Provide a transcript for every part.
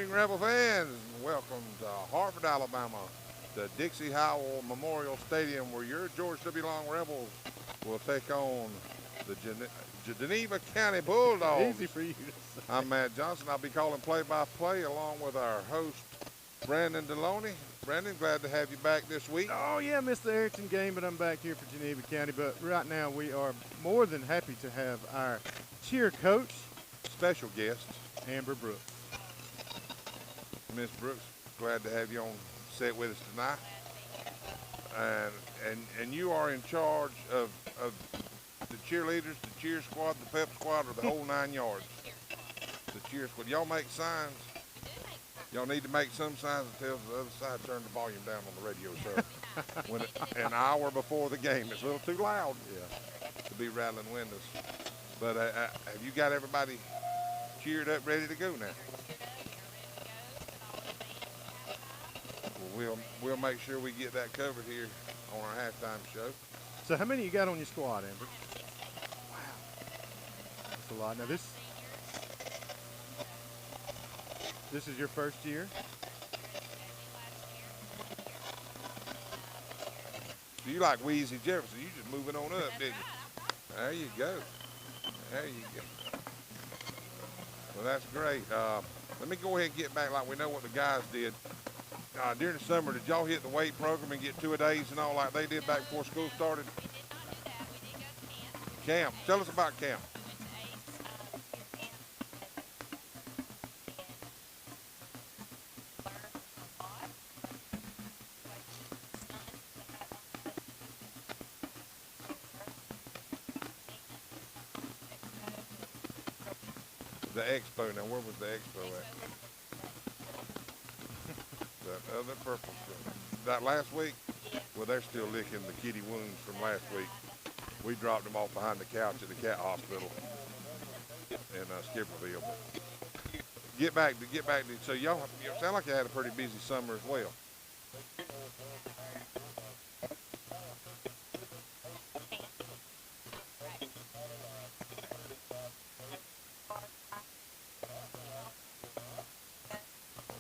evening, Rebel fans. Welcome to Hartford, Alabama, the Dixie Howell Memorial Stadium, where your George W. Long Rebels will take on the Geneva County Bulldogs. Easy for you to say. I'm Matt Johnson. I'll be calling play-by-play along with our host, Brandon Deloney. Brandon, glad to have you back this week. Oh, yeah, missed the Ayrton game, but I'm back here for Geneva County. But right now we are more than happy to have our cheer coach, Special guest, Amber Brooks. Miss Brooks, glad to have you on set with us tonight. And you are in charge of the cheerleaders, the cheer squad, the pep squad, or the whole 9 yards. The cheer squad. Y'all make signs. Y'all need to make some signs that tells the other side turn the volume down on the radio show. An hour before the game, it's a little too loud. Yeah. To be rattling windows. But have you got everybody cheered up, ready to go now? Well, we'll make sure we get that covered here on our halftime show. So how many you got on your squad, Amber? Wow. That's a lot. Now this is your first year? So you like Wheezy Jefferson. You just moving on up, didn't you? There you go. There you go. Well, that's great. Let me go ahead and get back like we know what the guys did. During the summer, did y'all hit the weight program and get 2-a-days and all like they did back before school started? Camp. Tell us about camp. The expo. Now, where was the expo at? That other purple stuff. That last week? Well, they're still licking the kitty wounds from last week. We dropped them off behind the couch at the cat hospital in Skipperville. But get back to. So y'all sound like you had a pretty busy summer as well.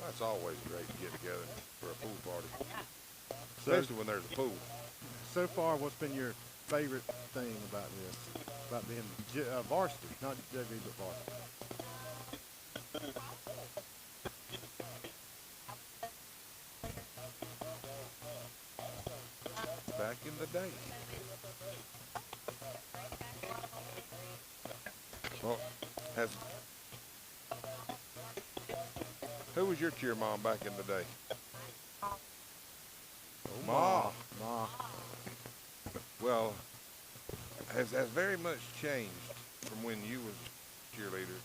It's always great to get together for a pool party, especially when there's a pool. So far, what's been your favorite thing about this? About being varsity, not JV, but varsity? Back in the day. Well, who was your cheer mom back in the day? Oh, Ma. Ma. Well, has very much changed from when you was cheerleader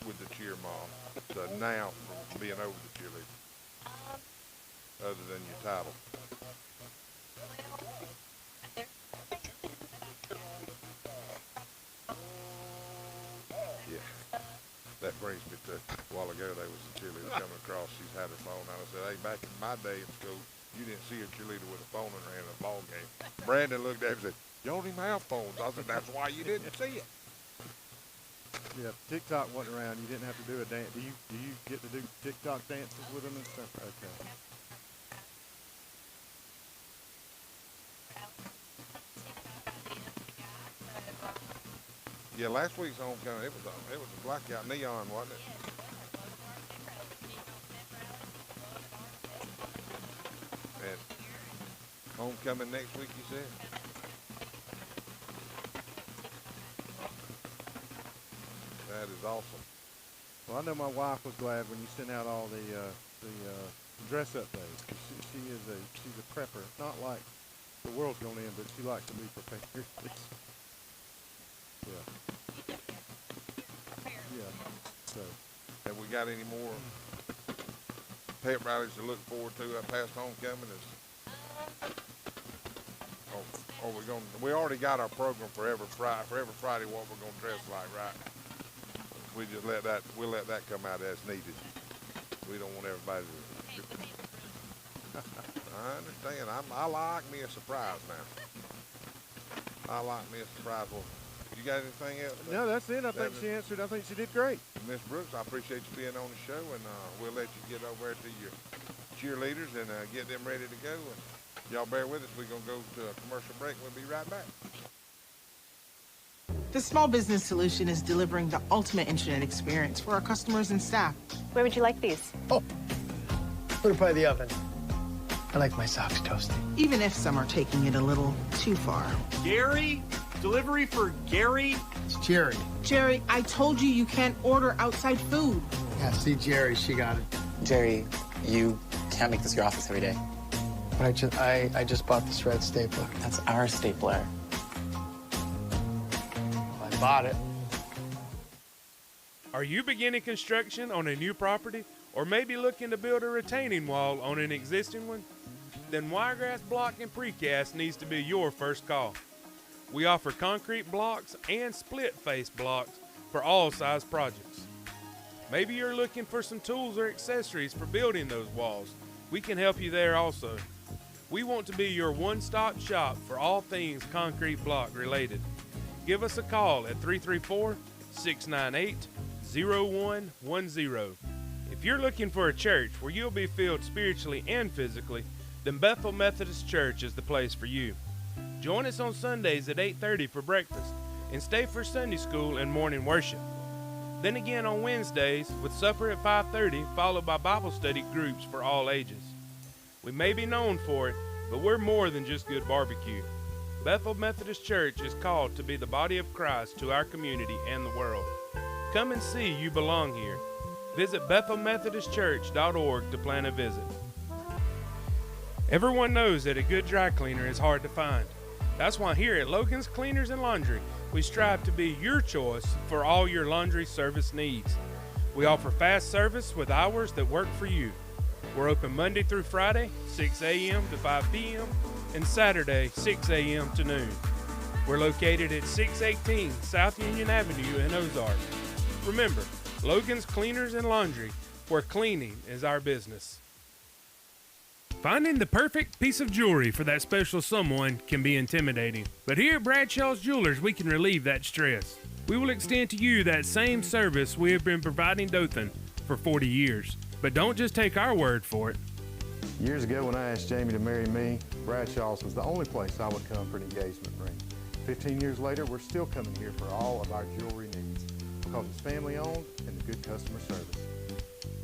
with the cheer mom to now from being over the cheerleader, other than your title? Yeah. That brings me to a while ago, there was a cheerleader coming across. She's had her phone out. I said, hey, back in my day in school, you didn't see a cheerleader with a phone in her hand in a ball game. Brandon looked at her and said, y'all don't even have phones. I said, that's why you didn't see it. Yeah, TikTok wasn't around. You didn't have to do a dance. Do you get to do TikTok dances with them and stuff? Okay. Yeah, last week's homecoming, it was a blackout neon, wasn't it? And homecoming next week, you said? That is awesome. Well, I know my wife was glad when you sent out all the dress-up days. She's a prepper. Not like the world's going in, but she likes to be prepared. Yeah. Yeah. So. Have we got any more pep rallies to look forward to past homecoming? We already got our program for every Friday what we're gonna dress like, right? We'll let that come out as needed. We don't want everybody to. I understand. I like me a surprise now. I like me a surprise. Well, You got anything else? No, that's it. I think she answered. I think she did great. Miss Brooks, I appreciate you being on the show, and we'll let you get over there to your cheerleaders and get them ready to go. And y'all bear with us. We're going to go to a commercial break. We'll be right back. The Small Business Solution is delivering the ultimate internet experience for our customers and staff. Where would you like these? Oh, put it by the oven. I like my socks toasty. Even if some are taking it a little too far. Gary? Delivery for Gary? It's Jerry. Jerry, I told you can't order outside food. Yeah, see Jerry, she got it. Jerry, you can't make this your office every day. But I just bought this red stapler. That's our stapler. I bought it. Are you beginning construction on a new property or maybe looking to build a retaining wall on an existing one? Then Wiregrass Block and Precast needs to be your first call. We offer concrete blocks and split-face blocks for all size projects. Maybe you're looking for some tools or accessories for building those walls. We can help you there also. We want to be your one-stop shop for all things concrete block related. Give us a call at 334-698-0110. If you're looking for a church where you'll be filled spiritually and physically, then Bethel Methodist Church is the place for you. Join us on Sundays at 8:30 for breakfast and stay for Sunday school and morning worship. Then again on Wednesdays with supper at 5:30 followed by Bible study groups for all ages. We may be known for it, but we're more than just good barbecue. Bethel Methodist Church is called to be the body of Christ to our community and the world. Come and see you belong here. Visit BethelMethodistChurch.org to plan a visit. Everyone knows that a good dry cleaner is hard to find. That's why here at Logan's Cleaners and Laundry, we strive to be your choice for all your laundry service needs. We offer fast service with hours that work for you. We're open Monday through Friday, 6 a.m. to 5 p.m., and Saturday, 6 a.m. to noon. We're located at 618 South Union Avenue in Ozark. Remember, Logan's Cleaners and Laundry, where cleaning is our business. Finding the perfect piece of jewelry for that special someone can be intimidating, but here at Bradshaw's Jewelers, we can relieve that stress. We will extend to you that same service we have been providing Dothan for 40 years. But don't just take our word for it. Years ago when I asked Jamie to marry me, Bradshaw's was the only place I would come for an engagement ring. 15 years later, we're still coming here for all of our jewelry needs because it's family owned and the good customer service.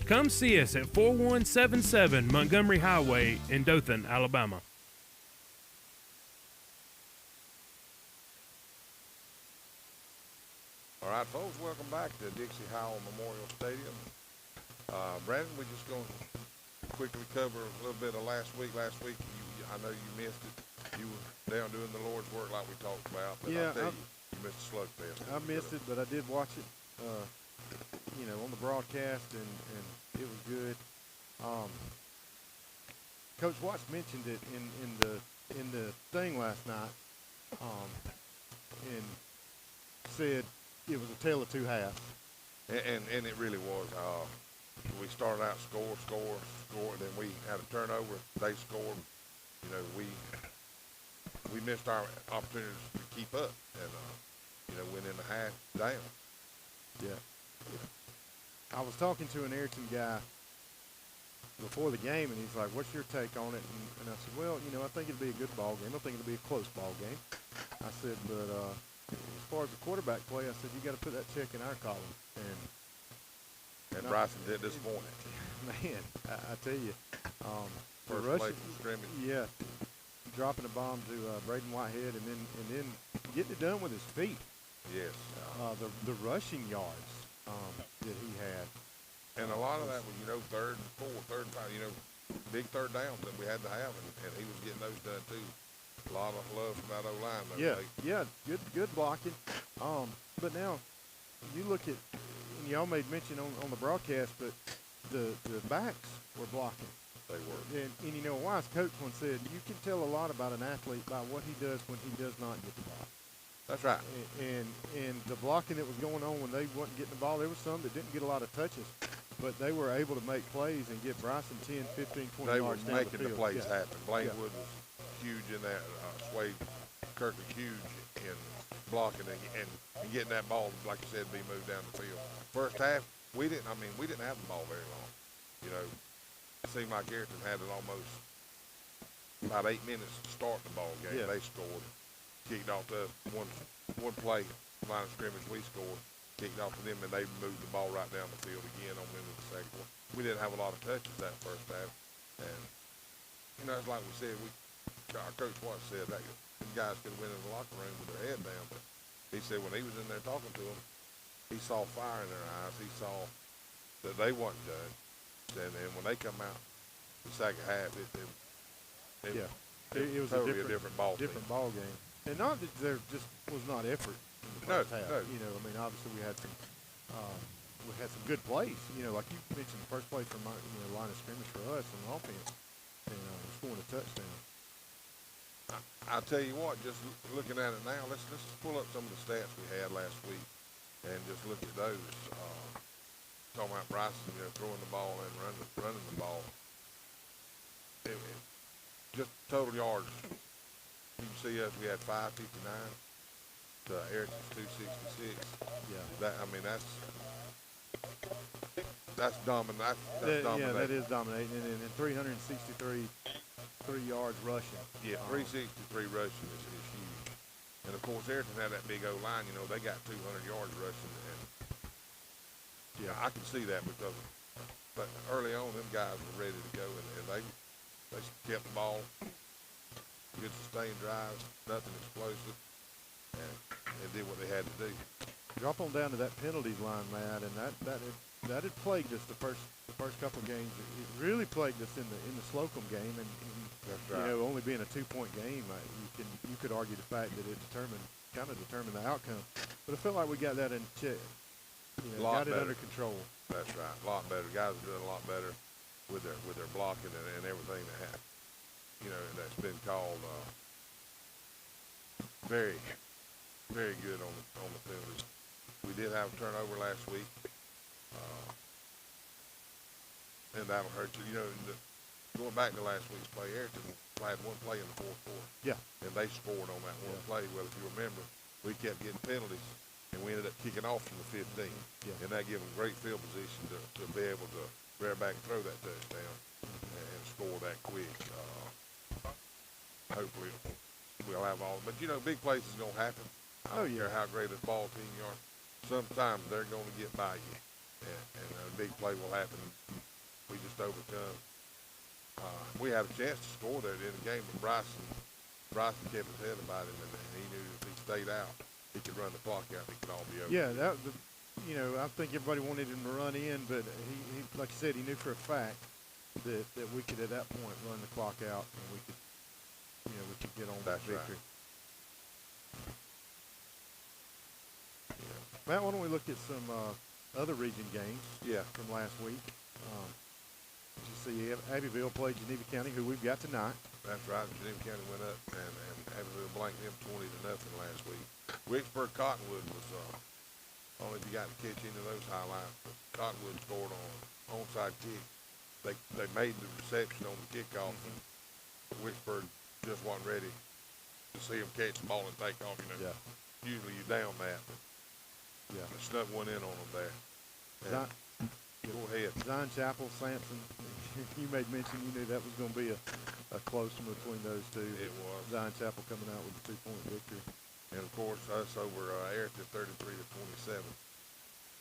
Come see us at 4177 Montgomery Highway in Dothan, Alabama. All right, folks, welcome back to Dixie Howell Memorial Stadium. Brandon, we're just going to quickly cover a little bit of last week. Last week, I know you missed it. You were down doing the Lord's work like we talked about. But Yeah, I tell you missed the slugfest. I missed it, but I did watch it, on the broadcast, and it was good. Coach Watts mentioned it in the thing last night, and said it was a tale of two halves. And it really was. We started out score, then we had a turnover. They scored. We missed our opportunities to keep up, and went in the half down. Yeah. I was talking to an Ayrton guy before the game, and he's like, "What's your take on it?" And I said, "Well, I think it'll be a good ball game. I think it'll be a close ball game." I said, "But as far as the quarterback play, I said you got to put that check in our column." And Bryson did disappoint. Man, I tell you, First play from scrimmage. Yeah, dropping a bomb to Braden Whitehead, and then getting it done with his feet. Yes. The rushing yards that he had. And a lot of that was, third and four, third and five, big third downs that we had to have, and he was getting those done too. A lot of love from that O-line. Yeah, good blocking. But now you look at, and y'all made mention on the broadcast, but the backs were blocking. They were. And a wise coach once said, you can tell a lot about an athlete by what he does when he does not get the ball. That's right. And the blocking that was going on when they wasn't getting the ball, there was some that didn't get a lot of touches, but they were able to make plays and get Bryson 10, 15, 20 they yards were down making the field. the plays happen. Blaine Yeah. Wood was huge in that. Swade Kirk is huge in blocking and getting that ball, like you said, be moved down the field. First half, we didn't have the ball very long. You know, it seemed like Ayrton had it almost about 8 minutes to start the ball game. Yeah. They scored, kicked off the one play, line of scrimmage, we scored, kicked off to them, and they moved the ball right down the field again on into the second one. We didn't have a lot of touches that first half, and you know, it's like we said, our coach Watts said that the guys could have went in the locker room with their head down, but he said when he was in there talking to them, he saw fire in their eyes. He saw that they wasn't done, and when they come out the second half, it was totally a different ball team. ball game. And not that there just was not effort in the first half. No. You know, I mean, obviously we had some good plays. You know, like you mentioned, the first play from line of scrimmage for us on offense, and scoring a touchdown. I'll tell you what, just looking at it now, let's pull up some of the stats we had last week and just look at those. Talking about Bryson, throwing the ball and running the ball. Just total yards. You can see us, we had 559 to Ayrton's 266. Yeah. That's dominant. That's dominating. Yeah, that is dominating. And 363 yards rushing. Yeah, 363 rushing is huge. And of course, Ayrton had that big O line. They got 200 yards rushing, and yeah, I can see that because, but early on, them guys were ready to go, and they kept the ball, good sustained drives, nothing explosive, and did what they had to do. Drop on down to that penalties line, Matt, and that had plagued us the first couple of games. It really plagued us in the Slocum game, and that's right. Only being a 2-point game, you could argue the fact that it kind of determined the outcome. But I felt like we got that in check. Got it under control. That's right, a lot better. Guys are doing a lot better with their blocking and everything that happened. That's been called very, very good on the penalties. We did have a turnover last week, and that'll hurt you. Going back to last week's play, Ayrton had one play in the fourth quarter. Yeah. And they scored on that one play. Well, if you remember, we kept getting penalties, and we ended up kicking off from the 15. Yeah. And that gave them great field position to be able to rear back and throw that touchdown and score that quick. Hopefully we'll have all. But, big plays is going to happen. I don't care how great a ball team you are. Sometimes they're going to get by you, and a big play will happen. We just overcome. We had a chance to score there in the game, but Bryson kept his head about it, and he knew if he stayed out, he could run the clock out. It could all be over. Yeah, I think everybody wanted him to run in, but he like you said, he knew for a fact that we could at that point run the clock out, and we could get on that victory. Right. Matt, why don't we look at some other region games from last week? You see, Abbeville played Geneva County, who we've got tonight. That's right. Geneva County went up, and Abbeville blanked them 20-0 last week. Wicksburg Cottonwood was, I don't know if you got to catch any of those highlights, but Cottonwood scored on onside kick. They made the reception on the kickoff, and Wicksburg just wasn't ready to see them catch the ball and take off. Usually you down that, but they snuck one in on them there. Go ahead. Zion Chapel, Sampson, you made mention you knew that was going to be a close one between those two. It was. Zion Chapel coming out with a 2-point victory. And, of course, us over Ayrton 33-27.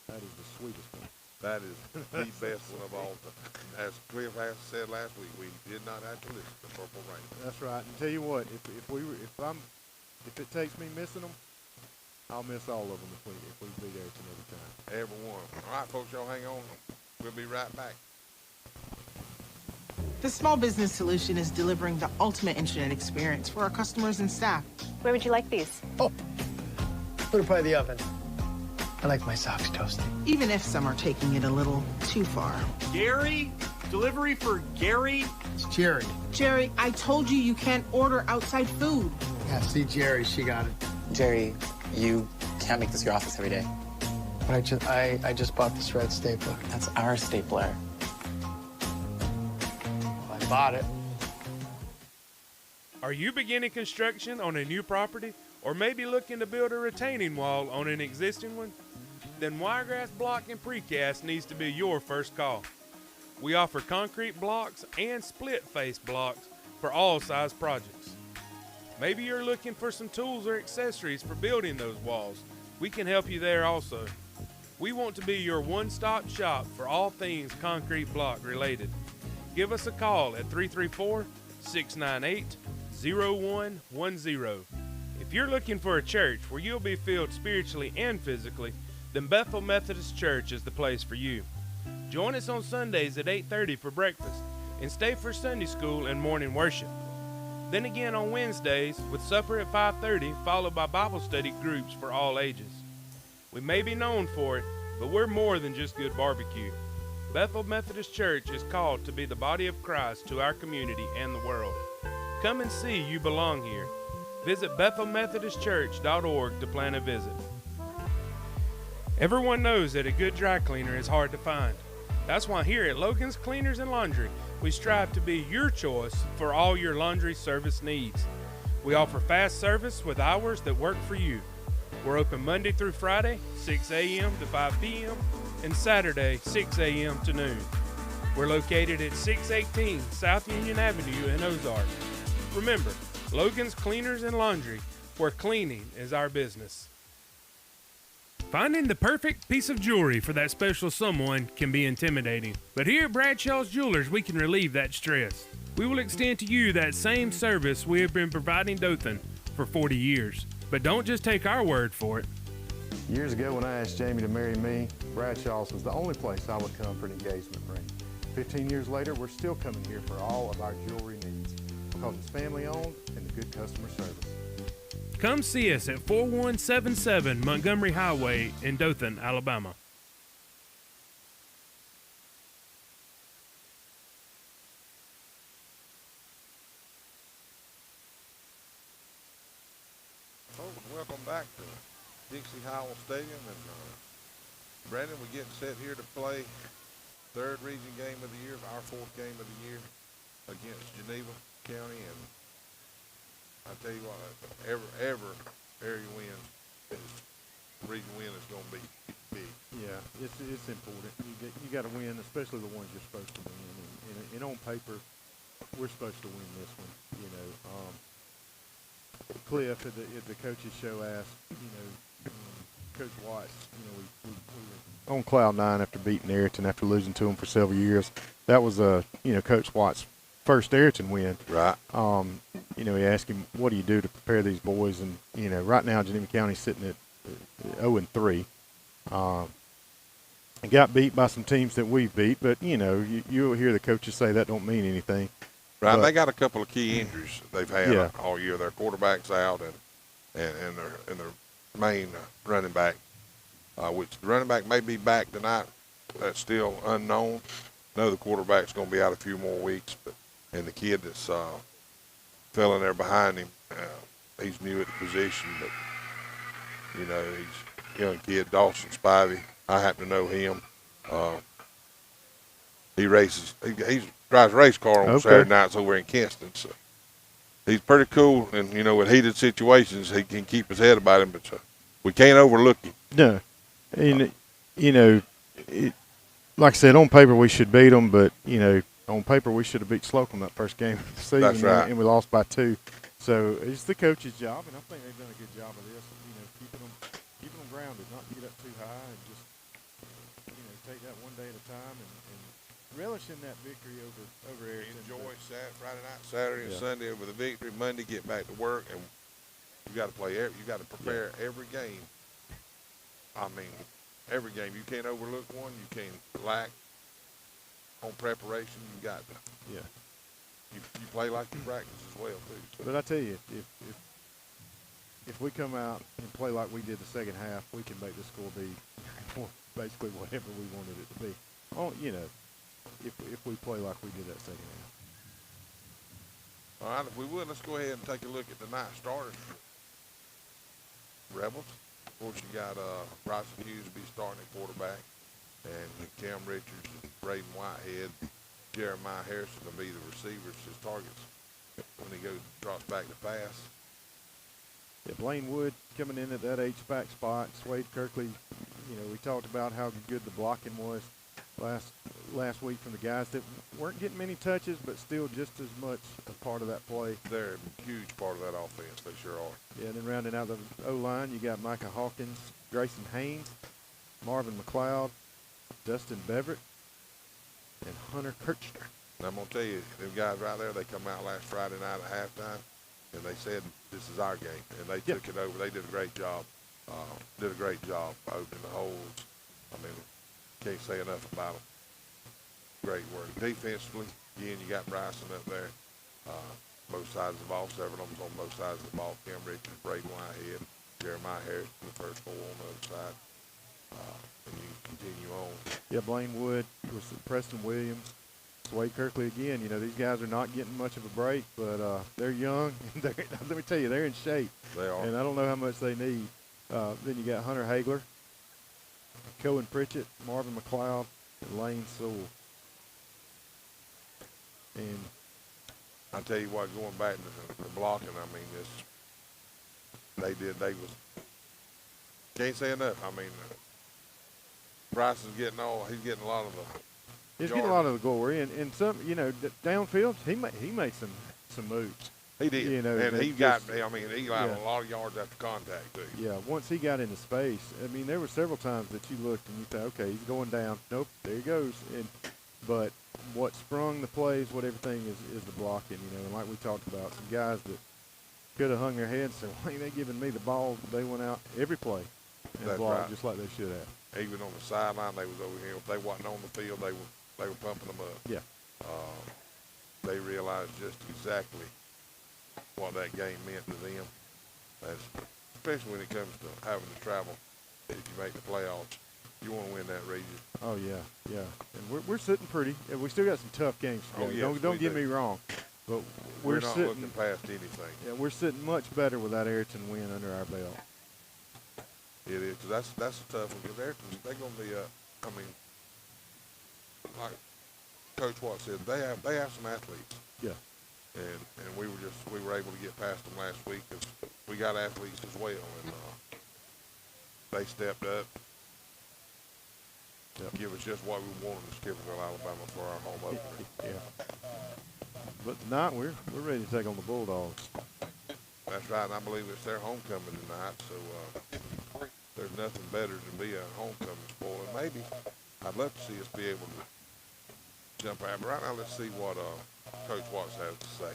That is the sweetest one. That is the best one of all time. As Cliff said last week, we did not have to listen to Purple Rain. That's right. And tell you what, if it takes me missing them, I'll miss all of them if we beat Ayrton every time. Every one. All right, folks, y'all hang on. We'll be right back. The Small Business Solution is delivering the ultimate internet experience for our customers and staff. Where would you like these? Oh, put it by the oven. I like my socks toasted. Even if some are taking it a little too far. Gary? Delivery for Gary? It's Jerry. Jerry, I told you you can't order outside food. Yeah, see Jerry, she got it. Jerry, you can't make this your office every day. But I just bought this red stapler. That's our stapler. I bought it. Are you beginning construction on a new property or maybe looking to build a retaining wall on an existing one? Then Wiregrass Block and Precast needs to be your first call. We offer concrete blocks and split face blocks for all size projects. Maybe you're looking for some tools or accessories for building those walls. We can help you there also. We want to be your one-stop shop for all things concrete block related. Give us a call at 334-698-0110. If you're looking for a church where you'll be filled spiritually and physically, then Bethel Methodist Church is the place for you. Join us on Sundays at 8:30 for breakfast and stay for Sunday school and morning worship. Then again on Wednesdays with supper at 5:30 followed by Bible study groups for all ages. We may be known for it, but we're more than just good barbecue. Bethel Methodist Church is called to be the body of Christ to our community and the world. Come and see you belong here. Visit BethelMethodistChurch.org to plan a visit. Everyone knows that a good dry cleaner is hard to find. That's why here at Logan's Cleaners and Laundry, we strive to be your choice for all your laundry service needs. We offer fast service with hours that work for you. We're open Monday through Friday, 6 a.m. to 5 p.m., and Saturday, 6 a.m. to noon. We're located at 618 South Union Avenue in Ozark. Remember, Logan's Cleaners and Laundry, where cleaning is our business. Finding the perfect piece of jewelry for that special someone can be intimidating, but here at Bradshaw's Jewelers, we can relieve that stress. We will extend to you that same service we have been providing Dothan for 40 years. But don't just take our word for it. Years ago when I asked Jamie to marry me, Bradshaw's was the only place I would come for an engagement ring. 15 years later, we're still coming here for all of our jewelry needs because it's family owned and good customer service. Come see us at 4177 Montgomery Highway in Dothan, Alabama. Welcome back to Dixie Howell Stadium, and Brandon, we're getting set here to play third region game of the year, our fourth game of the year against Geneva County, and I tell you what, ever area win, region win is going to be big. Yeah, it's important. You got to win, especially the ones you're supposed to win. And on paper, we're supposed to win this one. You know, Cliff at the coaches show asked, Coach Watts, we were on cloud nine after beating Ayrton, after losing to him for several years. That was Coach Watts' first Ayrton win. Right. He asked him, what do you do to prepare these boys? And right now Geneva County's sitting at 0-3. Got beat by some teams that we've beat, but you'll hear the coaches say that don't mean anything. Right, but they got a couple of key injuries they've had all year. Their quarterback's out, and their main running back, which the running back may be back tonight. That's still unknown. Know the quarterback's going to be out a few more weeks, and the kid that's fell in there behind him, he's new at the position, but he's a young kid, Dawson Spivey. I happen to know him. He races. He drives a race car on Saturday nights over in Kinston. So he's pretty cool, and with heated situations, he can keep his head about him. But we can't overlook him. No, and like I said, on paper we should beat them, but on paper we should have beat Slocum that first game of the season. That's right. And we lost by 2. So it's the coach's job, and I think they've done a good job of this. Keeping them grounded, not to get up too high, and just take that one day at a time and relish in that victory over Ayrton. Enjoy Friday night, Saturday, and Sunday over the victory. Monday, get back to work, and you got to play. You got to prepare every game. I mean, every game. You can't overlook one. You can't lack on preparation. You got to. Yeah. You play like you practice as well too. So. But I tell you, if we come out and play like we did the second half, we can make the score be basically whatever we wanted it to be. If we play like we did that second half. All right, if we would, let's go ahead and take a look at the night starters. Rebels. Of course, you got Bryson Hughes be starting at quarterback, and Cam Richards, Braden Whitehead, Jeremiah Harrison will be the receivers. His targets when he drops back to pass. Yeah, Blaine Wood coming in at that H-back spot. Swade Kirkley, we talked about how good the blocking was last week from the guys that weren't getting many touches, but still just as much a part of that play. They're a huge part of that offense. They sure are. Yeah, and then rounding out the O-line, you got Micah Hawkins, Grayson Haynes, Marvin McLeod, Dustin Beverett, and Hunter Kirchner. And I'm going to tell you, them guys right there, they come out last Friday night at halftime, and they said, this is our game. And they took it over. They did a great job. Opening the holes. I mean, can't say enough about them. Great work. Defensively, again, you got Bryson up there. Both sides of the ball, several of them on both sides of the ball. Cam Richards, Braden Whitehead, Jeremiah Harris, the first four on the other side. And you continue on. Yeah, Blaine Wood, Preston Williams, Swade Kirkley again. These guys are not getting much of a break, but they're young. Let me tell you, they're in shape. They are. And I don't know how much they need. Then you got Hunter Hagler, Cohen Pritchett, Marvin McLeod, and Lane Sewell. And I tell you what, going back to the blocking, I mean, can't say enough. I mean, Bryson's he's getting a lot of the. He's getting a lot of the glory, and some, downfield, he made some moves. He did, and he got a lot of yards after contact, too. Yeah, once he got into space, I mean, there were several times that you looked and you thought, okay, he's going down. Nope, there he goes. But what sprung the plays, what everything is the blocking, and like we talked about, some guys that could have hung their heads and said, why ain't they giving me the ball? They went out every play and blocked just like they should have. Even on the sideline, they was over here. If they wasn't on the field, they were pumping them up. Yeah. They realized just exactly what that game meant to them. Especially when it comes to having to travel. If you make the playoffs, you want to win that region. Oh, yeah. And we're sitting pretty. And we still got some tough games to go. Yes, don't get me wrong. But we're not looking past anything. Yeah, we're sitting much better with that Ayrton win under our belt. It is, because that's a tough one. Because Ayrton, they're going to be, like Coach Watt said, they have some athletes. Yeah. And we were able to get past them last week because we got athletes as well, and they stepped up. Yep. Give us just what we wanted in Skipperville, Alabama for our home opener. Yeah. But tonight we're ready to take on the Bulldogs. That's right, and I believe it's their homecoming tonight, so there's nothing better than be a homecoming spoil. And maybe I'd love to see us be able to jump out. But right now, let's see what Coach Watts has to say.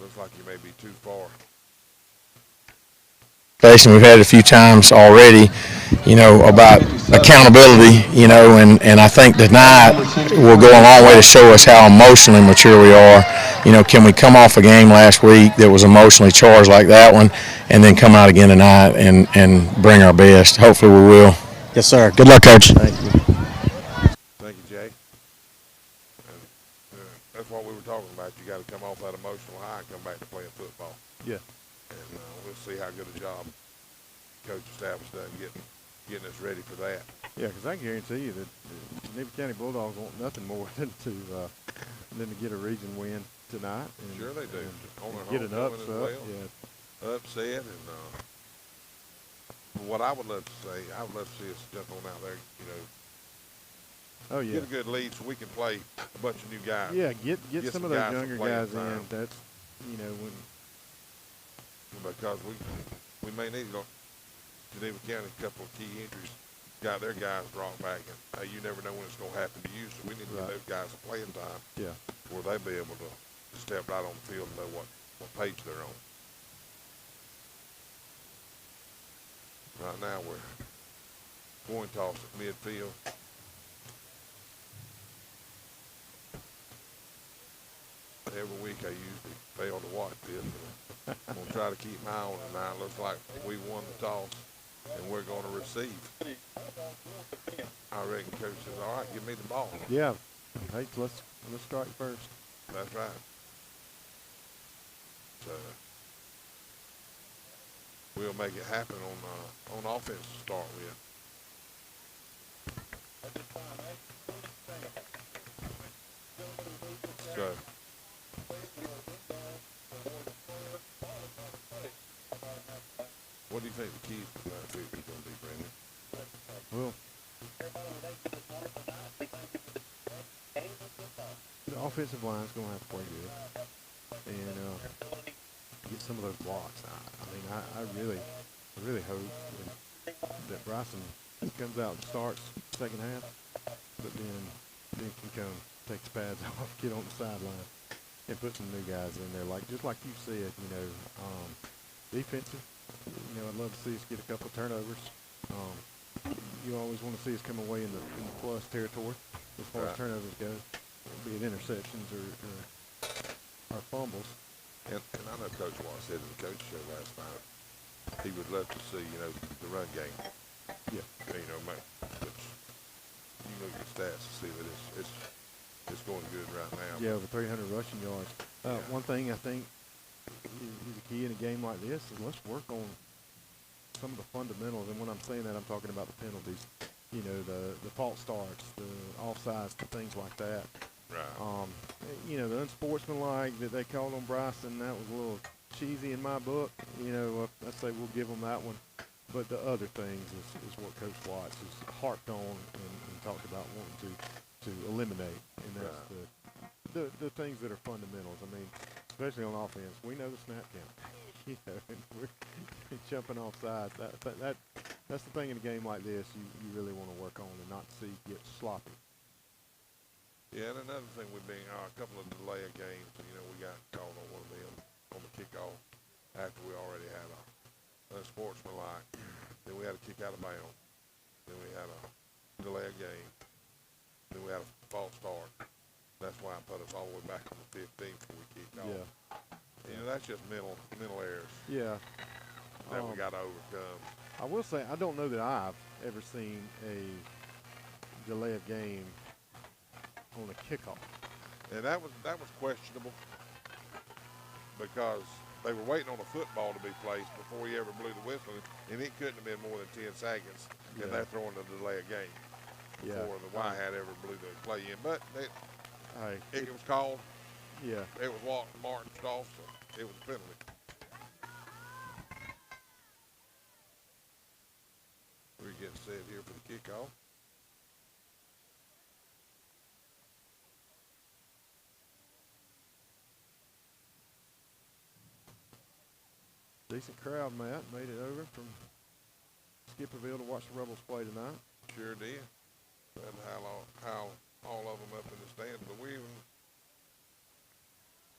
Looks like you may be too far. We've had it a few times already, about accountability, and I think tonight will go a long way to show us how emotionally mature we are. Can we come off a game last week that was emotionally charged like that one and then come out again tonight and bring our best? Hopefully we will. Yes, sir. Good luck, Coach. Thank you. Thank you, Jay. And, that's what we were talking about. You got to come off that emotional high and come back to playing football. Yeah. And we'll see how good a job Coach Establish done getting us ready for that. Yeah, because I guarantee you that the Geneva County Bulldogs want nothing more than to get a region win tonight. And, sure they do. On their get an upset. Well. Yeah. Upset. And what I would love to say, I would love to see us jump on out there, Oh, yeah. get a good lead so we can play a bunch of new guys. Yeah, get some of those younger guys in. Time. That's, when. Because we may need to go. Geneva County, a couple of key injuries, got their guys brought back, and you never know when it's going to happen to you. So we need to give those guys some playing time. Yeah. Where they be able to step right on the field and know what page they're on. Right now we're coin toss at midfield. Every week I usually fail to watch this, but I'm going to try to keep my eye on it now. It looks like we won the toss, and we're going to receive. I reckon Coach says, all right, give me the ball. Yeah. Hey, let's strike first. That's right. So we'll make it happen on offense to start with. So. What do you think the keys to tonight food is going to be, Brandon? Well, the offensive line's going to have to play good and get some of those blocks. I mean, I really hope that Bryson comes out and starts second half, but then can come take his pads off, get on the sideline, and put some new guys in there. Just like you said, defensive. I'd love to see us get a couple of turnovers. You always want to see us come away in the plus territory as far as turnovers go, be it interceptions or fumbles. And I know Coach Watt said in the coach show last night he would love to see, the run game. Yeah. Which you look at the stats to see that it's going good right now. Yeah, over 300 rushing yards. One thing I think is the key in a game like this is let's work on some of the fundamentals. And when I'm saying that, I'm talking about the penalties. The false starts, the offsides, the things like that. Right. The unsportsmanlike that they called on Bryson, that was a little cheesy in my book. I say we'll give them that one. But the other things is what Coach Watts has harped on and talked about wanting to eliminate. And that's the things that are fundamentals. I mean, especially on offense, we know the snap count. And we're jumping off sides. That's the thing in a game like this you really want to work on and not see get sloppy. Yeah, and another thing would be a couple of delay of games. We got called on one of them on the kickoff after we already had a unsportsmanlike. Then we had a kick out of bounds. Then we had a delay of game. Then we had a false start. That's why I put us all the way back on the 15th before we kicked off. Yeah. That's just mental errors. Yeah. That we got to overcome. I will say I don't know that I've ever seen a delay of game on a kickoff. And that was questionable because they were waiting on a football to be placed before he ever blew the whistle, and it couldn't have been more than 10 seconds, and they're throwing a delay of game before the Y-hat ever blew the play in. But it was called. Yeah. It was Martin Stoss, so it was a penalty. We're getting set here for the kickoff. Decent crowd, Matt. Made it over from Skipperville to watch the Rebels play tonight. Sure did. And how all of them up in the stands. But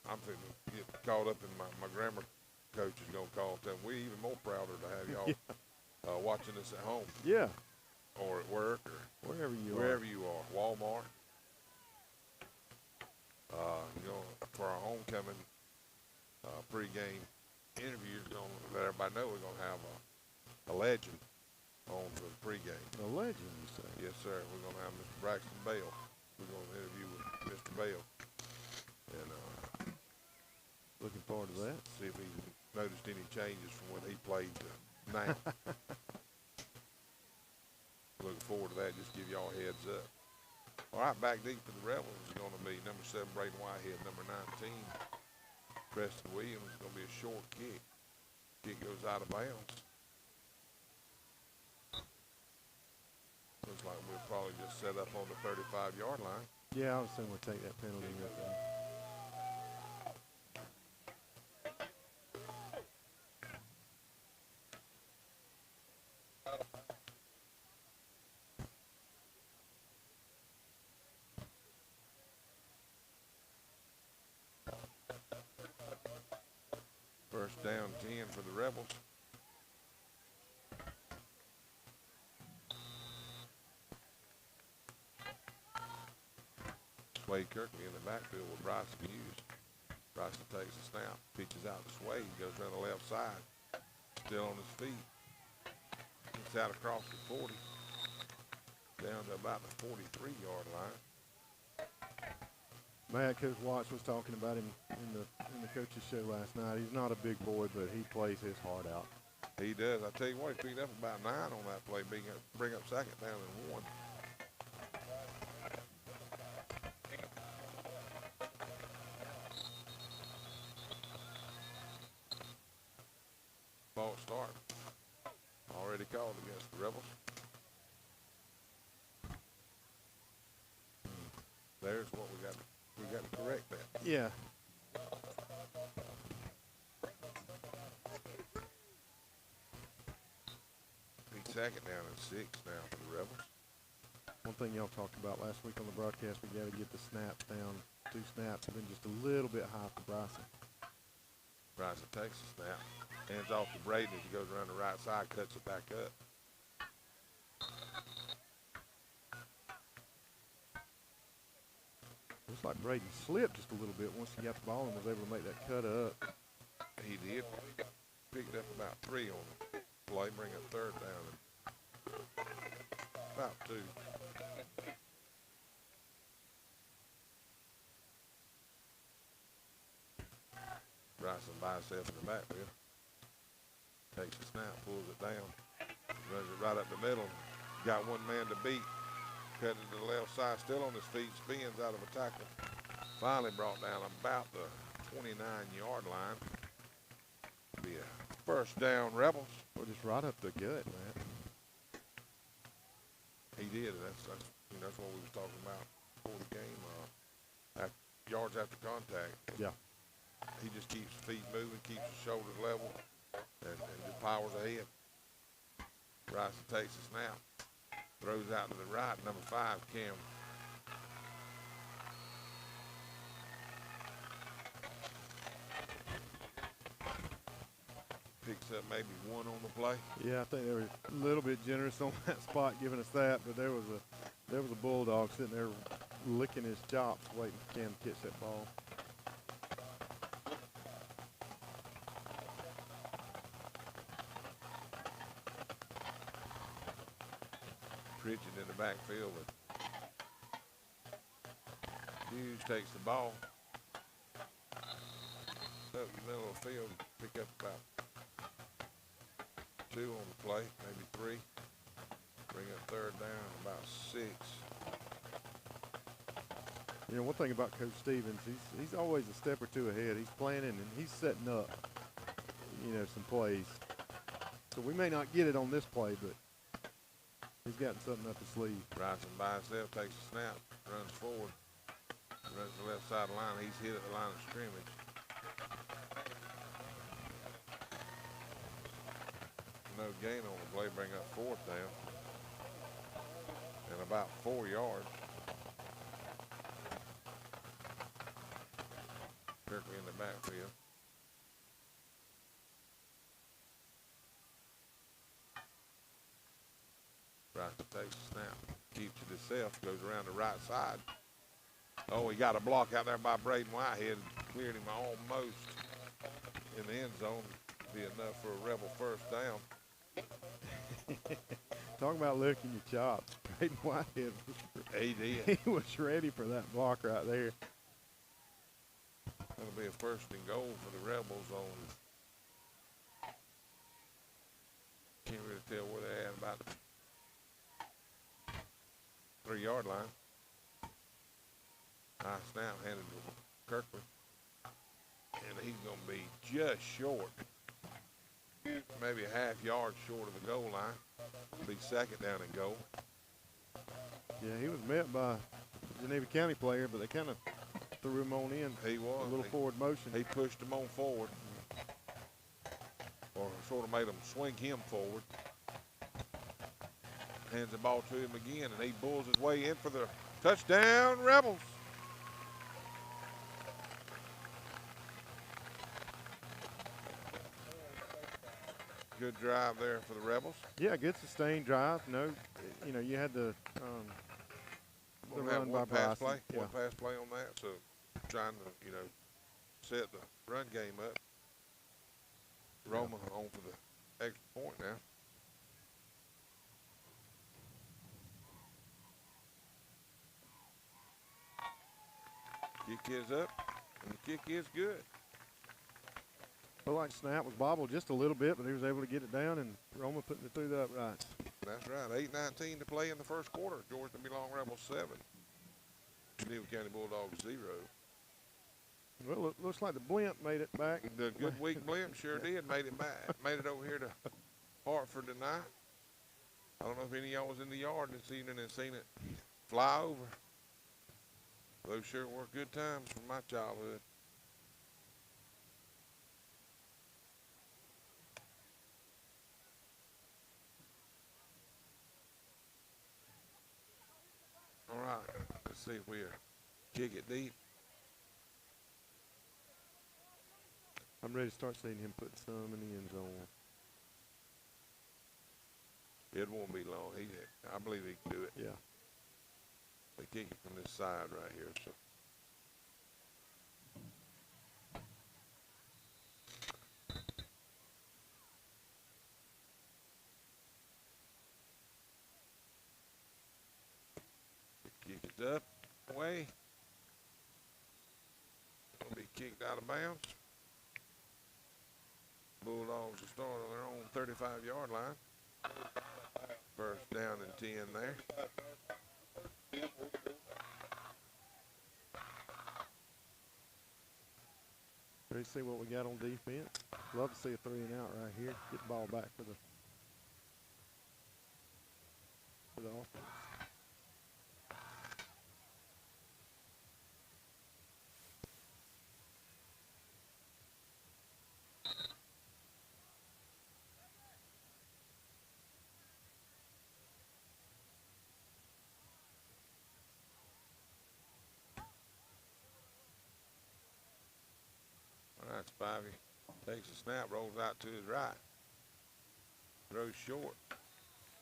I'm thinking get caught up in my grammar coach is going to call them. We're even more prouder to have y'all watching us at home. Yeah. Or at work or wherever you are. Walmart. For our homecoming pregame interview, going to let everybody know we're going to have a legend on for the pregame. A legend, you say? Yes, sir. We're going to have Mr. Braxton Bell. We're going to interview with Mr. Bell. And looking forward to that. See if he noticed any changes from when he played to now. Looking forward to that. Just give y'all a heads up. All right, back deep for the Rebels is going to be number 7, Braden Whitehead, number 19. Preston Williams is going to be a short kick. Kick goes out of bounds. Looks like we'll probably just set up on the 35-yard line. Yeah, I was saying we'll take that penalty right there. First down 10 for the Rebels. Sway Kirkley in the backfield with Bryson Hughes. Bryson takes a snap, pitches out to Sway. He goes around the left side, still on his feet. Gets out across the 40, down to about the 43-yard line. Matt, Coach Watts was talking about him in the coaches show last night. He's not a big boy, but he plays his heart out. He does. I tell you what, he picked up about 9 on that play, bring up second down and 1. called against the Rebels. There's what we got. We got to correct that. Yeah. Second down and 6 now for the Rebels. One thing y'all talked about last week on the broadcast, we got to get the snaps down. 2 snaps have been just a little bit high for Bryson. Bryson takes the snap, hands off to Braden as he goes around the right side, cuts it back up. Looks like Braden slipped just a little bit once he got the ball and was able to make that cut up. He did. Picked up about 3 on the play, bring up 3rd down. About 2. Bryson by himself in the backfield. Takes the snap, pulls it down, runs it right up the middle. Got one man to beat. Cut it to the left side, still on his feet, spins out of a tackle. Finally brought down about the 29-yard line. Be a first down, Rebels. Or just right up the gut, man. He did. That's what we was talking about before the game. Yards after contact. Yeah. He just keeps his feet moving, keeps his shoulders level, and just powers ahead. Bryson takes the snap, throws out to the right. Number 5, Cam. Picks up maybe 1 on the play. Yeah, I think they were a little bit generous on that spot, giving us that, but there was a bulldog sitting there licking his chops, waiting for Cam to catch that ball. Pritchett in the backfield, but Hughes takes the ball. Up the middle of the field, pick up about 2 on the play, maybe 3. Bring up 3rd down, about 6. You know, one thing about Coach Stevens, he's always a step or 2 ahead. He's planning and he's setting up, some plays. So we may not get it on this play, but he's gotten something up his sleeve. Bryson by himself takes a snap, runs forward, runs to the left side of the line. He's hit at the line of scrimmage. No gain on the play, bring up 4th down. And about 4 yards. Kirkley in the backfield. Bryson takes the snap, keeps it himself, goes around the right side. Oh, he got a block out there by Braden Whitehead, cleared him almost in the end zone. Be enough for a Rebel first down. Talking about licking your chops. Braden Whitehead He did. he was ready for that block right there. That'll be a 1st and goal for the Rebels on. Can't really tell where they're at, about the 3-yard line. High snap handed to Kirkland. And he's going to be just short. Maybe a half yard short of the goal line. Be 2nd down and goal. Yeah, he was met by a Geneva County player, but they kind of threw him on in. He was. A little forward motion. He pushed him on forward. Or sort of made him swing him forward. Hands the ball to him again, and he bulls his way in for the touchdown, Rebels. Good drive there for the Rebels. Yeah, good sustained drive. No, you had the run by pass Bryson. play. Yeah. One pass play on that. So trying to, set the run game up. Roma on for the extra point now. Kick is up, and the kick is good. Felt like snap was bobbled just a little bit, but he was able to get it down, and Roma putting it through the uprights. That's right. 8:19 to play in the first quarter. Georgia Belong Rebels 7. Geneva County Bulldogs 0. Well, it looks like the blimp made it back. The good week blimp sure did. Made it back. Made it over here to Hartford tonight. I don't know if any of y'all was in the yard this evening and seen it fly over. Those sure were good times from my childhood. All right, let's see if we kick it deep. I'm ready to start seeing him put some in the end zone. It won't be long. I believe he can do it. Yeah. They kick it from this side right here. So. Kick it up, away. It'll be kicked out of bounds. Bulldogs will start on their own 35-yard line. First down and 10 there. Ready to see what we got on defense? Love to see a 3 and out right here. Get the ball back for the offense. All right, Spivey takes a snap, rolls out to his right. Throws short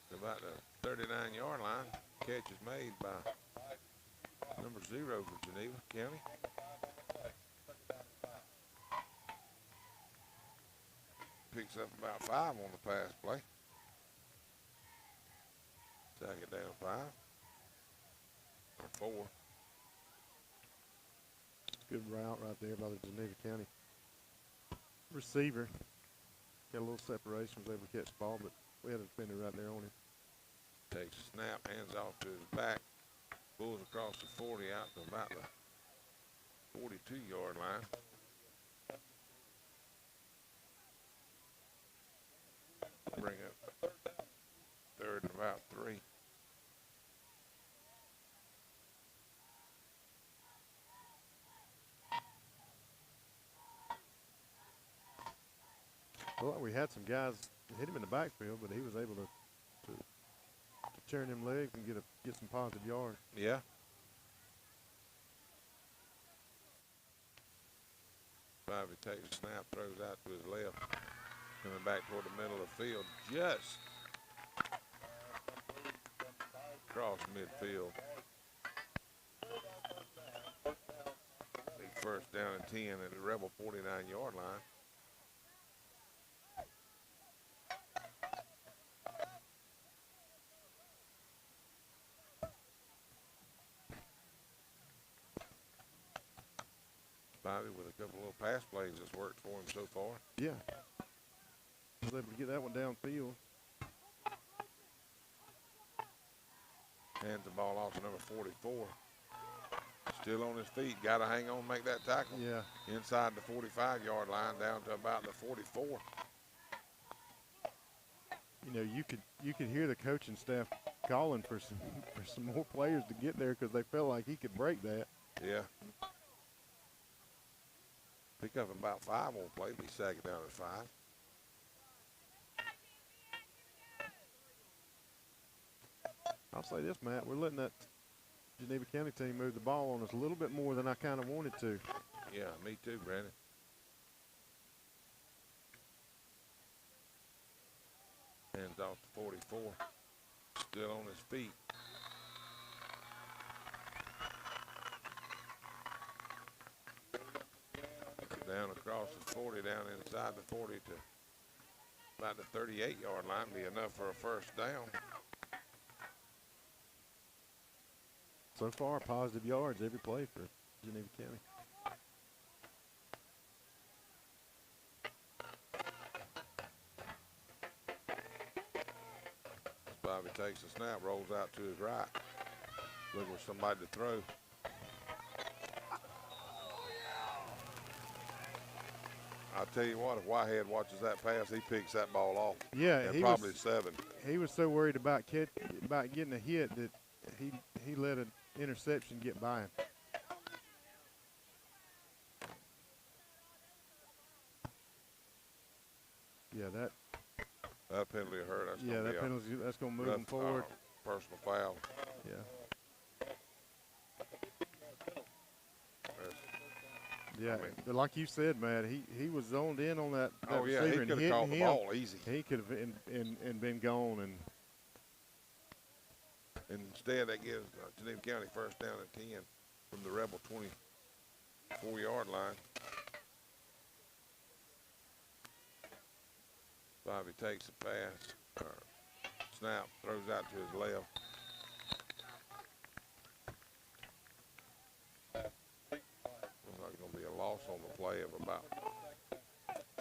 to about the 39-yard line. Catch is made by number 0 for Geneva County. Picks up about 5 on the pass play. Second down 5. Or 4. Good route right there by the Geneva County receiver. Got a little separation, was able to catch the ball, but we had a defender right there on him. Takes a snap, hands off to his back, pulls across the 40 out to about the 42-yard line. Bring up 3rd and about 3. Well, we had some guys hit him in the backfield, but he was able to turn them legs and get some positive yards. Yeah. Spivey takes a snap, throws out to his left, coming back toward the middle of the field, just across midfield. Big first down and 10 at the Rebel 49-yard line. Spivey with a couple little pass plays that's worked for him so far. Yeah. Was able to get that one downfield. Hands the ball off to number 44. Still on his feet. Got to hang on, make that tackle. Yeah. Inside the 45-yard line, down to about the 44. You know, you could hear the coaching staff calling for some more players to get there because they felt like he could break that. Yeah. Pick up about 5 on play, be second down at 5. I'll say this, Matt, we're letting that Geneva County team move the ball on us a little bit more than I kind of wanted to. Yeah, me too, Brandon. Hands off to 44. Still on his feet. Down across the 40, down inside the 40 to about the 38-yard line. Be enough for a first down. So far, positive yards every play for Geneva County. Bobby takes the snap, rolls out to his right. Looking for somebody to throw. I tell you what, if Whitehead watches that pass, he picks that ball off. Yeah, and he probably was 7. he was so worried about getting a hit that he let an interception get by him. Yeah, That penalty hurt. That's yeah, gonna that be penalty that's gonna move rough, him forward. Personal foul. Yeah. Yeah, I mean, but like you said, Matt, he was zoned in on that oh yeah, receiver he and could have caught hitting the him. ball easy. He could have and been gone. And Instead, that gives Geneva County first down and 10 from the Rebel 24-yard line. Bobby takes a pass, snap, throws out to his left. Looks like it's going to be a loss on the play of about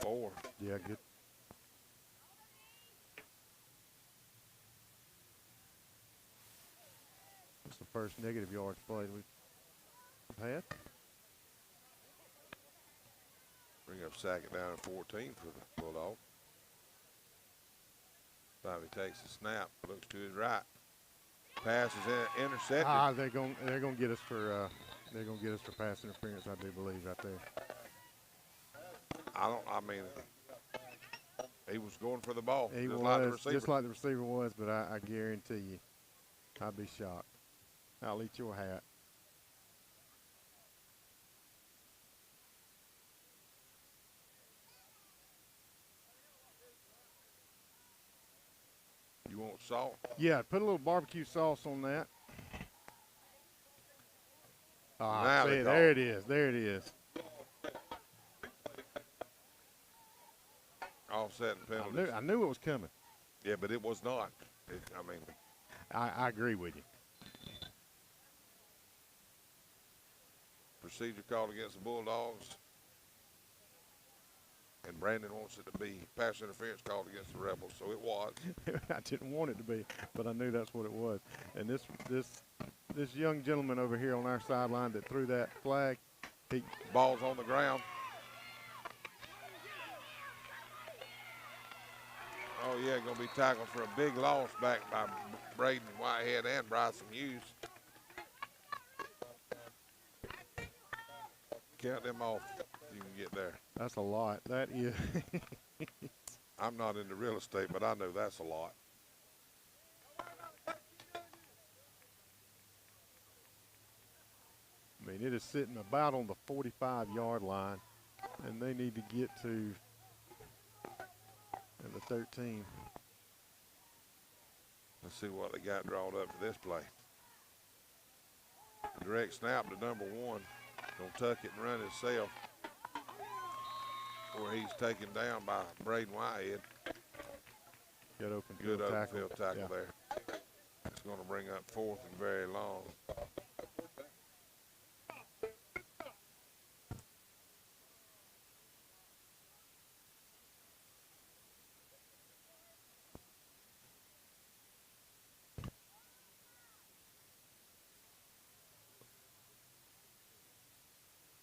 4. yeah, good. It's the first negative yards play we've had. Bring up second down and 14 for the Bulldogs. Bobby takes the snap, looks to his right. Pass is intercepted. They're gonna get us for pass interference, I do believe, right there. I mean, he was going for the ball. He just was like the receiver. just like the receiver was, but I guarantee you, I'd be shocked. I'll eat your hat. You want salt? Yeah, put a little barbecue sauce on that. Now See, they call there it. it is. There it is. Offsetting penalties. I knew it was coming. Yeah, but it was not. I mean, I agree with you. procedure called against the Bulldogs. And Brandon wants it to be pass interference called against the Rebels, so it was. I didn't want it to be, but I knew that's what it was. And this young gentleman over here on our sideline that threw that flag, Ball's on the ground. Oh, yeah, going to be tackled for a big loss back by Braden Whitehead and Bryson Hughes. Count them off if you can get there. that's a lot. That is. I'm not into real estate, but I know that's a lot. I mean, it is sitting about on the 45-yard line, and they need to get to the 13. Let's see what they got drawn up for this play. Direct snap to number 1. Gonna tuck it and run himself. Where he's taken down by Braden Whitehead. Good open Good field open tackle. field tackle Yeah. there. It's gonna bring up 4th and very long.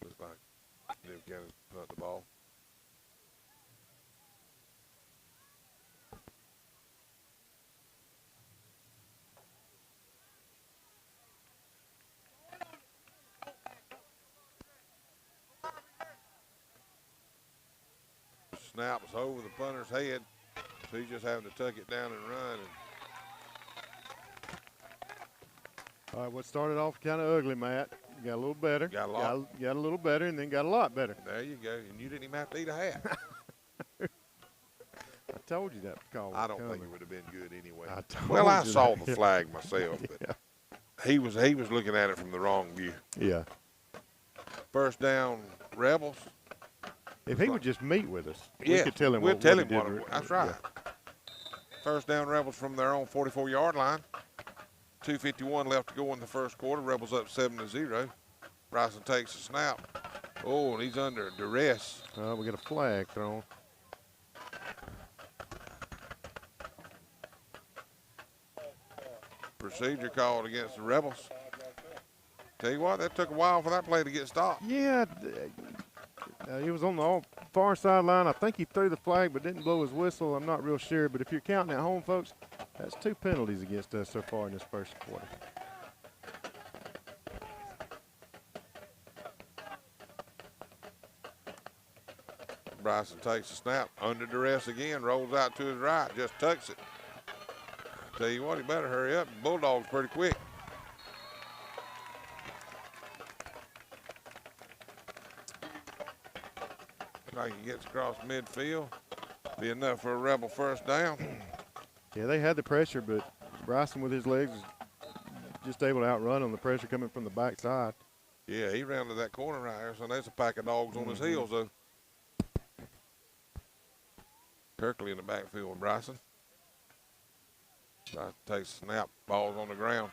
Looks like Geneva County punt the ball. Snap was over the punter's head, so he's just having to tuck it down and run. And All right, what started off kind of ugly, Matt, got a little better. Got a lot. Got a little better, and then got a lot better. there you go. And you didn't even have to eat a hat. I told you that call was I don't think coming. it would have been good anyway. I told Well, I you saw that. the flag myself, but he was looking at it from the wrong view. Yeah. First down, Rebels. If he would just meet with us, we Yeah, could tell him we'll what tell he him did. what. That's right. First down, Rebels from their own 44-yard line. 2:51 left to go in the first quarter. Rebels up 7-0. Bryson takes a snap. Oh, and he's under duress. We got a flag thrown. Procedure called against the Rebels. Tell you what, that took a while for that play to get stopped. Yeah, it was on the far sideline. I think he threw the flag but didn't blow his whistle. I'm not real sure. But if you're counting at home, folks, that's 2 penalties against us so far in this first quarter. Bryson takes a snap, under duress again, rolls out to his right, just tucks it. Tell you what, he better hurry up. Bulldogs pretty quick. Like he gets across midfield. Be enough for a Rebel first down. Yeah, they had the pressure, but Bryson with his legs was just able to outrun on the pressure coming from the backside. Yeah, he rounded that corner right there, so there's a pack of dogs on his heels, though. Kirkley in the backfield with Bryson. Bryson takes a snap, ball's on the ground.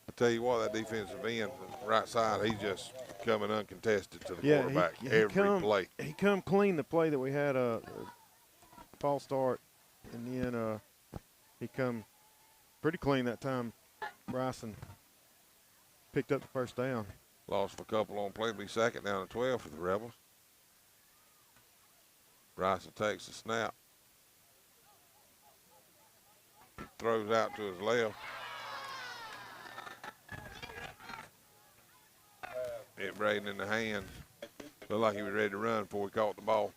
I tell you what, that defensive end, right side, he's just coming uncontested to the quarterback every play. He come clean the play that we had a false start, and then he come pretty clean that time. Bryson picked up the first down. Lost for a couple on play, be second down and 12 for the Rebels. Bryson takes the snap. Throws out to his left. Hit Braden in the hands. Looked like he was ready to run before he caught the ball.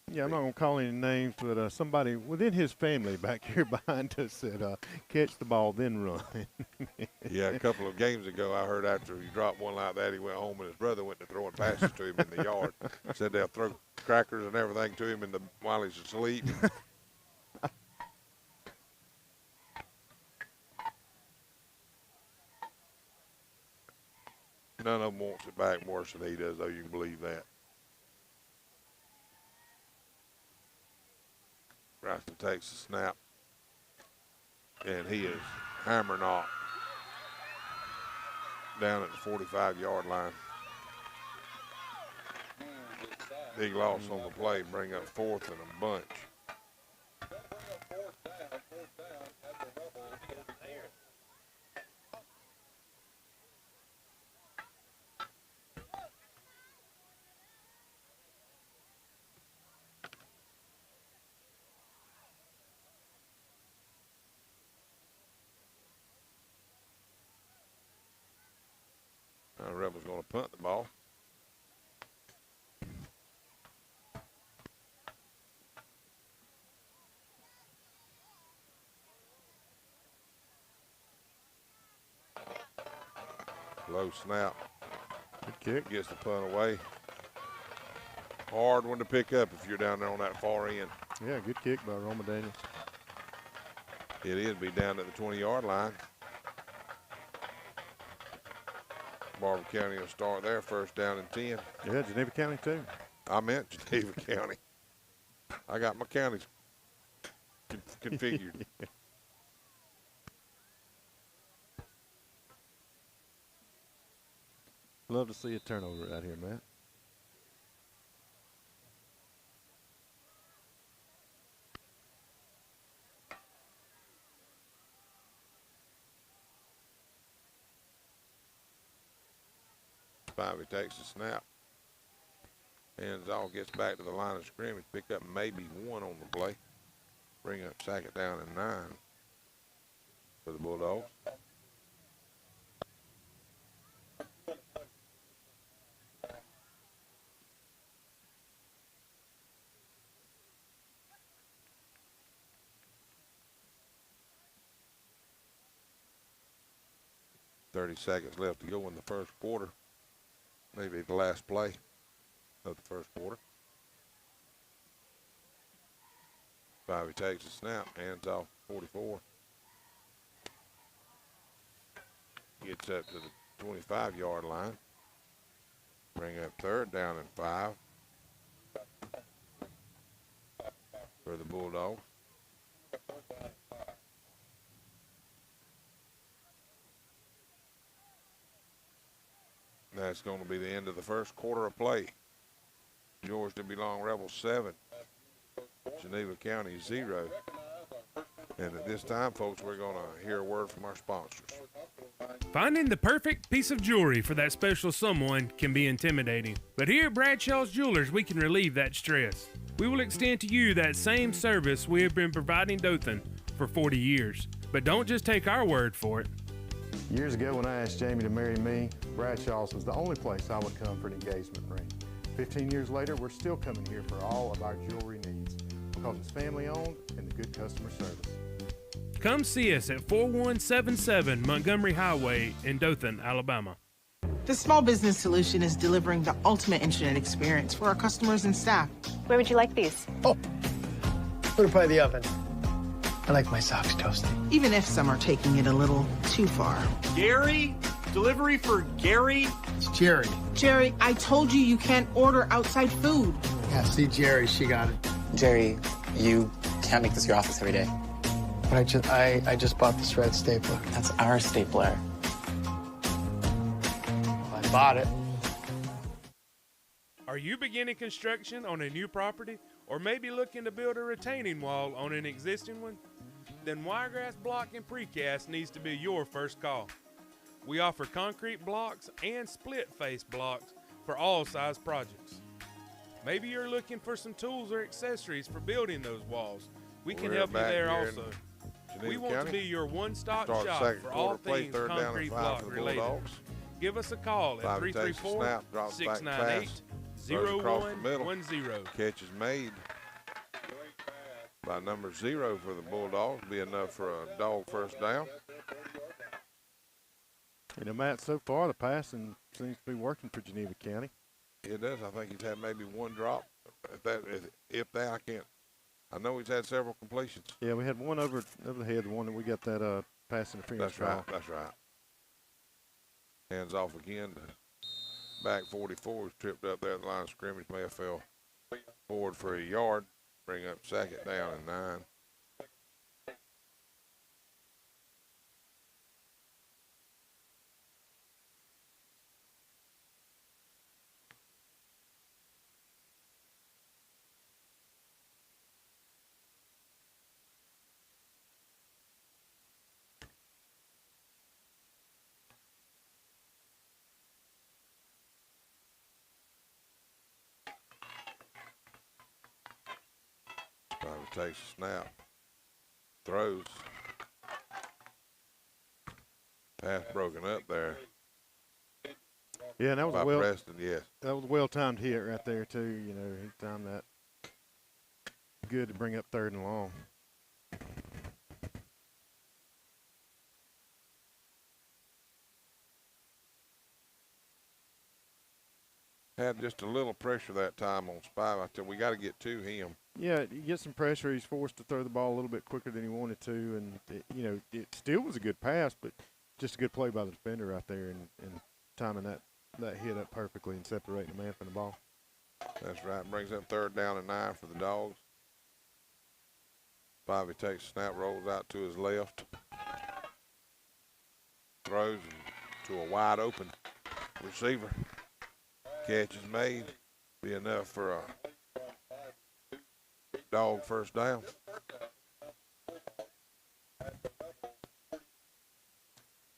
Yeah, I'm not going to call any names, but somebody within his family back here behind us said, catch the ball, then run. Yeah, a couple of games ago, I heard after he dropped one like that, he went home and his brother went to throwing passes to him in the yard. Said they'll throw crackers and everything to him while he's asleep. None of them wants it back worse than he does, though. You can believe that. Bryson takes the snap, and he is hammer knocked down at the 45-yard line. Big loss on the play, bring up 4th and a bunch. Rebels going to punt the ball. Low snap. Good kick. Gets the punt away. Hard one to pick up if you're down there on that far end. Yeah, good kick by Roma Daniels. It is be down at the 20-yard line. Barber County will start there, first down and 10. Yeah, Geneva County too. I meant Geneva County. I got my counties configured. Love to see a turnover out here, Matt. Spivey takes the snap. Hands off, gets back to the line of scrimmage. Pick up maybe 1 on the play. Bring up 2nd down and 9 for the Bulldogs. Seconds left to go in the first quarter. Maybe the last play of the first quarter. Spivey takes a snap, hands off 44. Gets up to the 25-yard line. Bring up 3rd down and 5 for the Bulldogs. That's going to be the end of the first quarter of play. George to belong Rebels 7, Geneva County 0. And at this time, folks, we're going to hear a word from our sponsors. Finding the perfect piece of jewelry for that special someone can be intimidating, but here at Bradshaw's Jewelers, we can relieve that stress. We will extend to you that same service we have been providing Dothan for 40 years. But don't just take our word for it. Years ago when I asked Jamie to marry me, Bradshaw's was the only place I would come for an engagement ring. 15 years later, we're still coming here for all of our jewelry needs because it's family owned and the good customer service. Come see us at 4177 Montgomery Highway in Dothan, Alabama. The Small Business Solution is delivering the ultimate internet experience for our customers and staff. Where would you like these? Oh, put it by the oven. I like my socks toasted. Even if some are taking it a little too far. Gary? Delivery for Gary? It's Jerry. Jerry, I told you you can't order outside food. Yeah, see Jerry, she got it. Jerry, you can't make this your office every day. But I just bought this red stapler. That's our stapler. I bought it. Are you beginning construction on a new property or maybe looking to build a retaining wall on an existing one? Then Wiregrass Block and Precast needs to be your first call. We offer concrete blocks and split face blocks for all size projects. Maybe you're looking for some tools or accessories for building those walls. We can help you there also. We want to be your one-stop shop for all things concrete block related. Give us a call at 334-698-0110. Catch is made by number 0 for the Bulldogs. Be enough for a dog first down. You know, Matt, so far the passing seems to be working for Geneva County. It does. I think he's had maybe one drop. If that, I can't. I know he's had several completions. Yeah, we had one over the head, the one that we got that pass interference. That's right. That's right. Hands off again. Back 44 was tripped up there at the line of scrimmage. May have fell forward for a yard. Bring up second down and 9. Probably takes a snap. Throws. Pass broken up there. Yeah, and that was by well. Preston, yes. That was a well-timed hit right there too. You know, he timed that good to bring up 3rd and long. Had just a little pressure that time on Spivey. I said, we got to get to him. Yeah, you get some pressure. He's forced to throw the ball a little bit quicker than he wanted to, and it still was a good pass, but just a good play by the defender right there, and timing that hit up perfectly and separating the man from the ball. That's right. Brings up 3rd down and 9 for the Dogs. Spivey takes a snap, rolls out to his left, throws to a wide open receiver. Catch is made. Be enough for a Dog first down.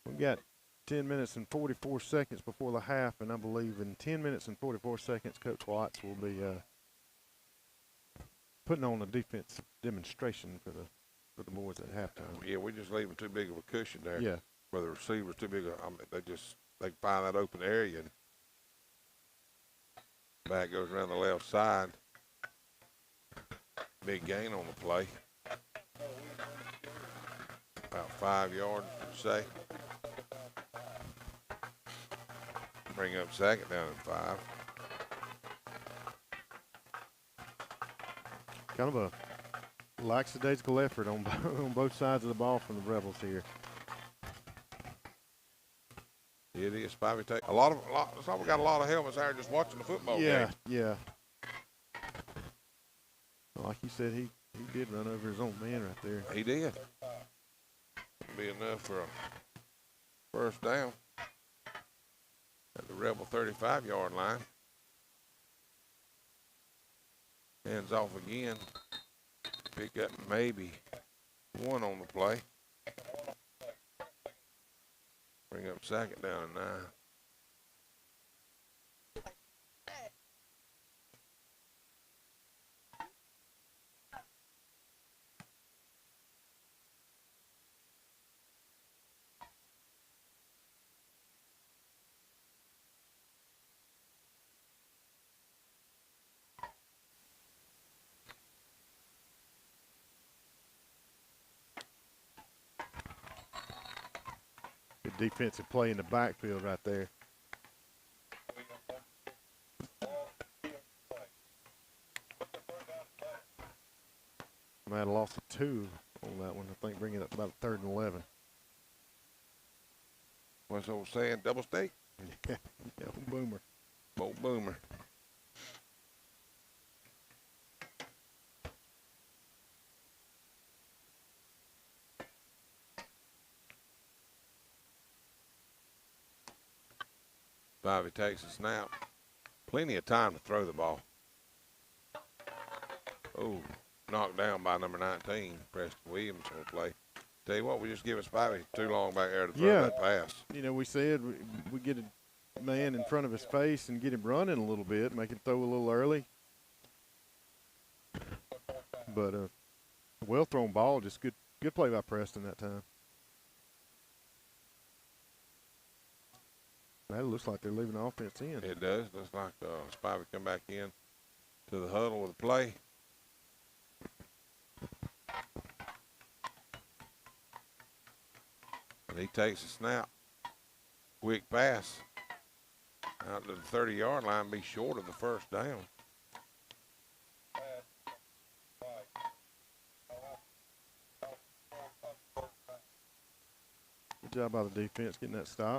We've got 10 minutes and 44 seconds before the half, and I believe in 10 minutes and 44 seconds, Coach Watts will be putting on a defensive demonstration for the boys at halftime. Yeah, we just leaving too big of a cushion there. Yeah. Where the receiver's too big, they can find that open area, and back goes around the left side. Big gain on the play. About 5 yards, say. Bring up second down and 5. Kind of a lackadaisical effort on both sides of the ball from the Rebels here. It is. Spivey take a lot. So we got a lot of helmets there just watching the football game. Yeah. Like you said, he did run over his own man right there. He did. Be enough for a first down at the Rebel 35-yard line. Hands off again. Pick up maybe 1 on the play. Bring up second down and 9. Good defensive play in the backfield right there. Might have lost a 2 on that one. I think bringing it up about 3rd and 11. What's the old saying? Double steak? Yeah, Boomer. Old Boomer. Bobby takes a snap. Plenty of time to throw the ball. Oh, knocked down by number 19. Preston Williams will play. Tell you what, we just give Spivey too long back there to throw that pass. You know, we said we get a man in front of his face and get him running a little bit, make him throw a little early. But well thrown ball, just good play by Preston that time. That looks like they're leaving the offense in. It does. Looks like Spivey come back in to the huddle with a play. And he takes a snap. Quick pass. Out to the 30-yard line, be short of the first down. Good job by the defense getting that stop.